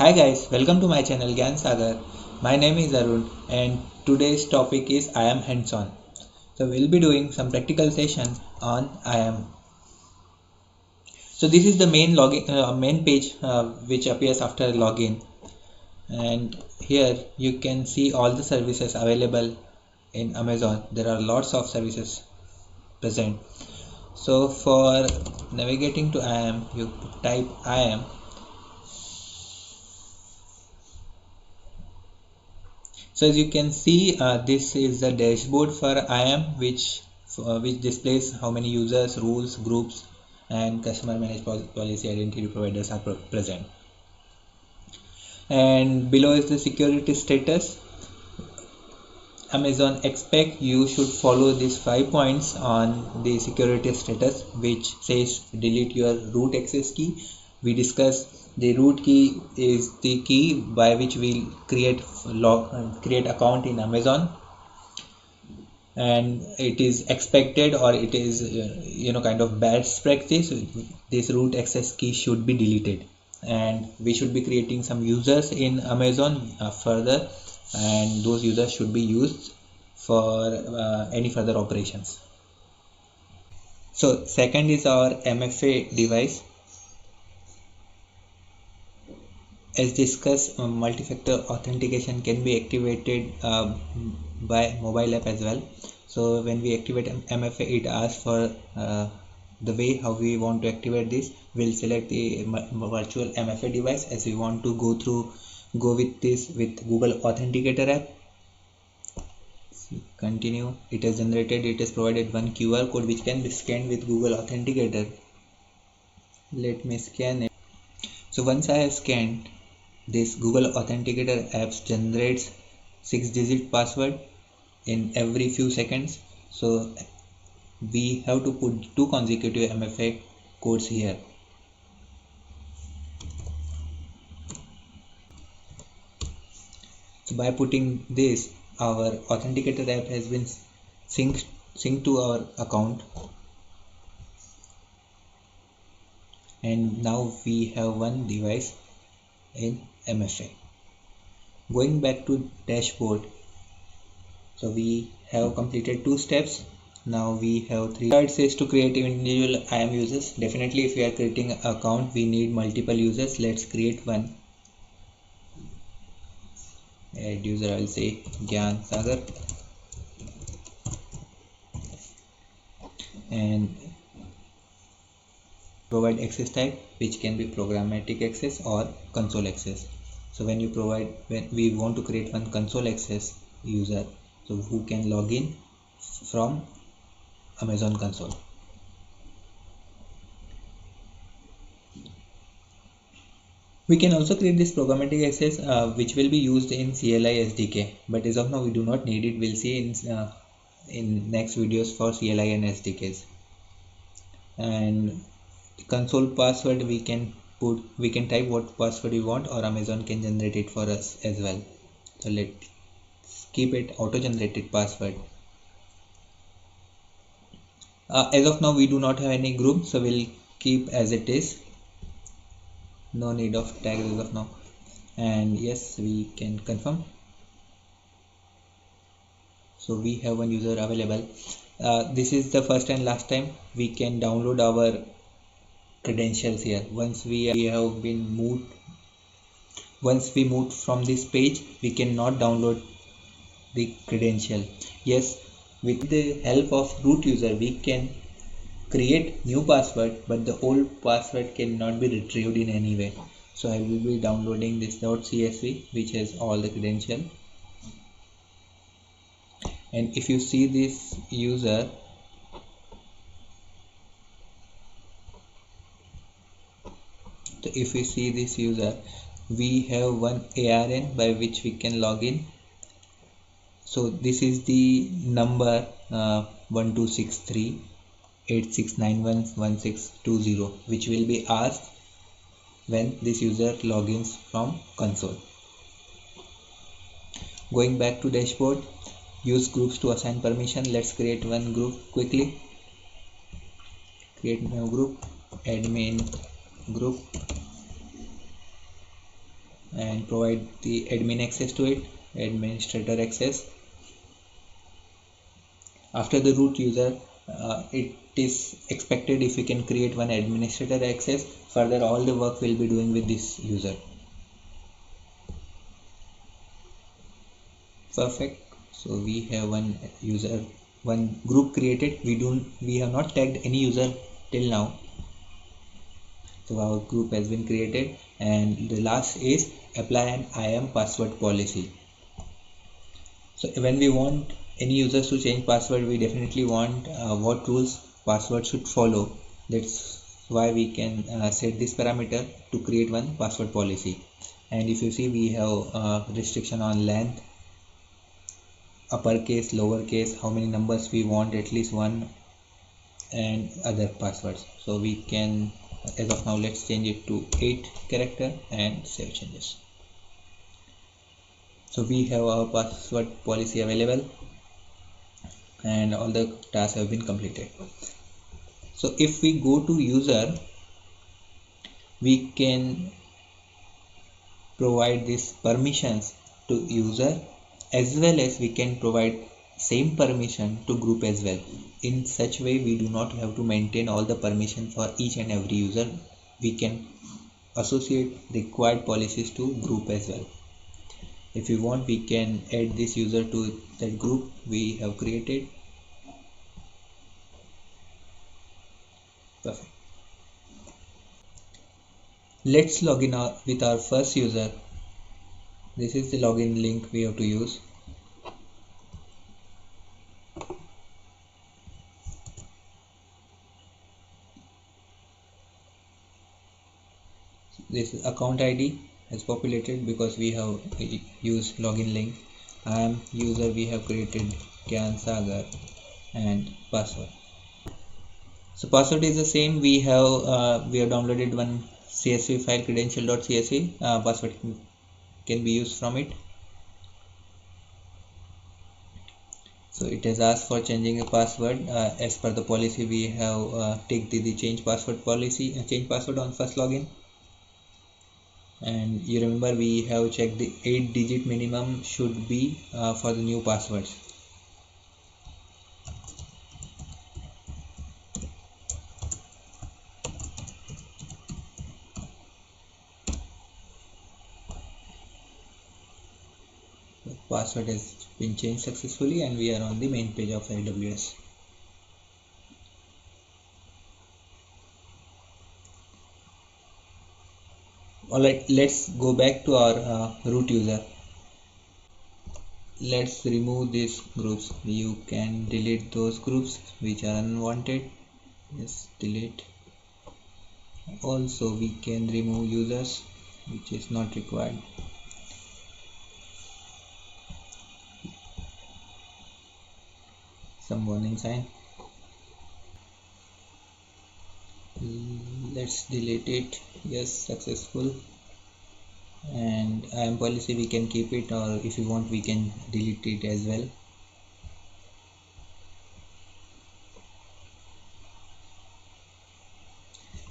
Hi guys, welcome to my channel Gyan Sagar. My name is Arun and today's topic is IAM hands-on. So we'll be doing some practical sessions on IAM. So this is the main page which appears after login, and here you can see all the services available in Amazon. There are lots of services present. So for navigating to IAM, you type IAM. So as you can see, this is the dashboard for IAM, which displays how many users, rules, groups, and customer managed policy identity providers are present. And below is the security status. Amazon expect you should follow these 5 points on the security status, which says delete your root access key. We discussed the root key is the key by which we create account in Amazon, and it is expected, or it is kind of best practice. This root access key should be deleted, and we should be creating some users in Amazon further, and those users should be used for any further operations. So second is our MFA device. As discussed, multi-factor authentication can be activated by mobile app as well. So when we activate MFA, it asks for the way how we want to activate this. We'll select the virtual MFA device, as we want to go with this with Google Authenticator app. Continue. It has provided one QR code which can be scanned with Google Authenticator. Let me scan it. So once I have scanned, this Google Authenticator apps generates 6-digit password in every few seconds. So we have to put 2 consecutive MFA codes here. So by putting this, our Authenticator app has been synced to our account, and now we have one device in MFA. Going back to dashboard, so we have completed 2 steps. Now we have 3. It says to create individual IAM users. Definitely if we are creating an account, we need multiple users. Let's create one. Add user, I'll say Gyan Sagar, and provide access type, which can be programmatic access or console access. So when we want to create one console access user, so who can log in from Amazon console. We can also create this programmatic access which will be used in CLI SDK, but as of now we do not need it. We'll see in next videos for CLI and SDKs. And console password, we can type what password we want, or Amazon can generate it for us as well. So let's keep it auto generated password. As of now we do not have any group, so we'll keep as it is. No need of tags as of now. And yes, we can confirm. So we have one user available. This is the first and last time we can download our credentials here. Once we moved from this page, we cannot download the credential. Yes, with the help of root user we can create new password, but the old password cannot be retrieved in any way. So I will be downloading this .csv, which has all the credential. And if you see this user, so if we see this user, we have one ARN by which we can log in. So this is the number 126386911620, which will be asked when this user logins from console. Going back to dashboard, use groups to assign permission. Let's create one group quickly. Create new group, admin group, and provide the admin access to it, administrator access. After the root user, it is expected if we can create one administrator access, further all the work will be doing with this user. Perfect. So we have one user, one group created. We have not tagged any user till now. So our group has been created, and the last is apply an IAM password policy. So when we want any users to change password, we definitely want what rules password should follow. That's why we can set this parameter to create one password policy. And if you see, we have restriction on length, uppercase, lowercase, how many numbers we want, at least one, and other passwords. So we can, as of now, let's change it to 8 character and save changes. So we have our password policy available and all the tasks have been completed. So if we go to user, we can provide these permissions to user, as well as we can provide same permission to group as well. In such way, we do not have to maintain all the permission for each and every user. We can associate required policies to group as well. If we want, we can add this user to that group we have created. Perfect. Let's log in with our first user. This is the login link we have to use. This account ID is populated because we have used login link. I am user, we have created Gyan Sagar, and password. So password is the same. We have downloaded one CSV file, credential.csv. Password can be used from it. So it has asked for changing a password. As per the policy, we have ticked the change password policy, change password on first login. And you remember, we have checked the 8-digit minimum should be for the new passwords. The password has been changed successfully and we are on the main page of AWS. Alright, let's go back to our root user. Let's remove these groups. You can delete those groups which are unwanted. Yes, delete. Also, we can remove users which is not required. Some warning sign. Let's delete it. Yes, successful. And IAM policy, we can keep it, or if you want, we can delete it as well.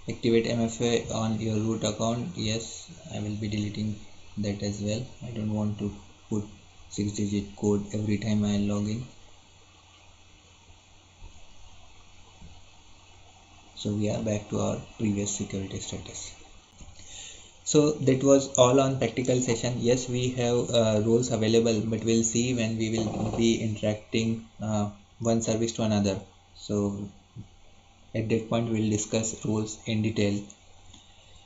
Activate MFA on your root account. Yes, I will be deleting that as well. I don't want to put 6-digit code every time I log in. So we are back to our previous security status. So that was all on practical session. Yes, we have roles available, but we'll see when we will be interacting one service to another. So at that point we'll discuss roles in detail.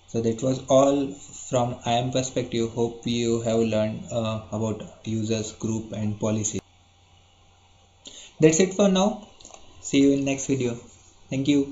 So that was all from IAM perspective. Hope you have learned about users, group and policy. That's it for now. See you in next video. Thank you.